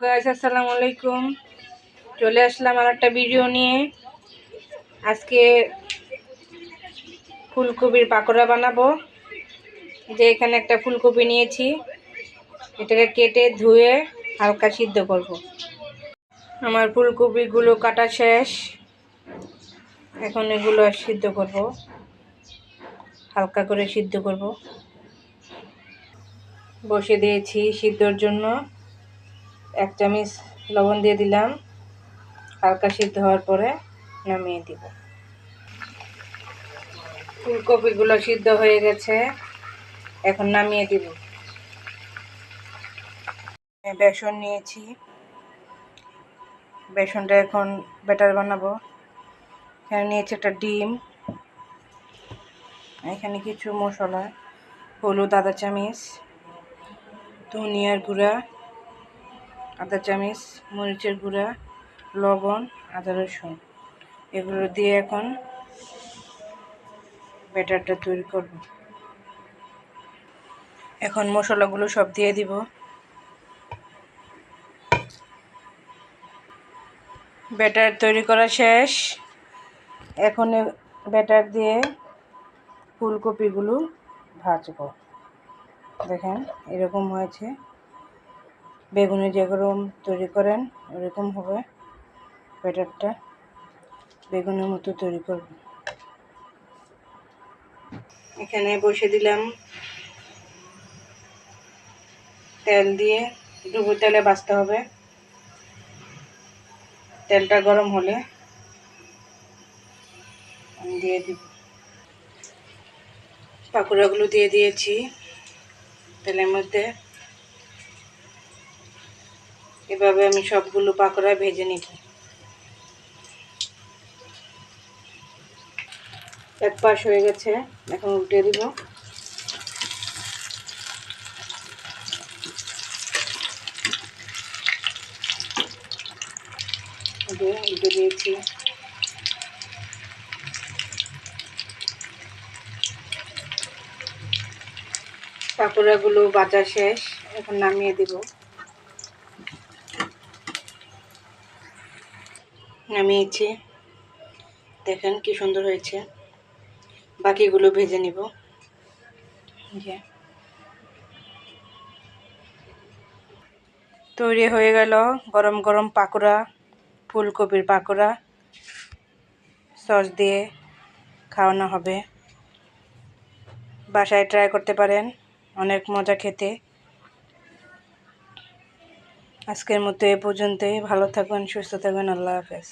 Guys আসসালামু আলাইকুম। চলে আসলাম আর একটা ভিডিও নিয়ে। আজকে ফুলকপির পাকোড়া বানাবো। যে এখানে একটা ফুলকপি নিয়েছি, এটাকে কেটে ধুয়ে হালকা সিদ্ধ করব। আমার ফুলকপিগুলো কাটা শেষ, এখন এগুলো সিদ্ধ করব, হালকা করে সিদ্ধ করব। বসে দিয়েছি সিদ্ধর জন্য, 1 চামচ লবণ দিয়ে দিলাম। হালকা সিদ্ধ হওয়ার পরে নামিয়ে দিব। ফুলকপিগুলো সিদ্ধ হয়ে গেছে, এখন নামিয়ে দিব। বেসন নিয়েছি, বেসনটা এখন ব্যাটার বানাবো। এখানে নিয়েছি একটা ডিম, এখানে কিছু মশলা, হলুদ আধা চামচ, ধনিয়ার গুঁড়া আধা চামচ, মরিচের গুঁড়া, লবণ, আদা রসুন, এগুলো দিয়ে এখন ব্যাটারটা তৈরি করব। এখন মশলাগুলো সব দিয়ে দিব। ব্যাটার তৈরি করা শেষ, এখন ব্যাটার দিয়ে ফুলকপিগুলো ভাজবো। দেখেন এরকম হয়েছে, বেগুনি যেরকম তৈরি করেন ওরকম হবে ব্যাটারটা, বেগুনের মতো তৈরি করব। এখানে বসে দিলাম তেল দিয়ে, ডুবো তেলে ভাজতে হবে। তেলটা গরম হলে আমি দিয়ে দিব পাকোড়াগুলো, দিয়ে দিয়েছি তেলের মধ্যে। এভাবে আমি সবগুলো পাকোড়া ভেজে নিব। এক পাশ হয়ে গেছে, এখন উল্টে দিব। উল্টে দিয়েছি। পাকোড়াগুলো ভাজা শেষ, এখন নামিয়ে দিব। নামিয়েছি, দেখেন কি সুন্দর হয়েছে। বাকিগুলো ভেজে নিব। তৈরি হয়ে গেল গরম গরম পাকোড়া, ফুলকপির পাকোড়া। সস দিয়ে খাওয়ানো হবে। বাসায় ট্রাই করতে পারেন, অনেক মজা খেতে। আজকের মতো এ পর্যন্তই। ভালো থাকবেন, সুস্থ থাকবেন। আল্লাহ হাফেজ।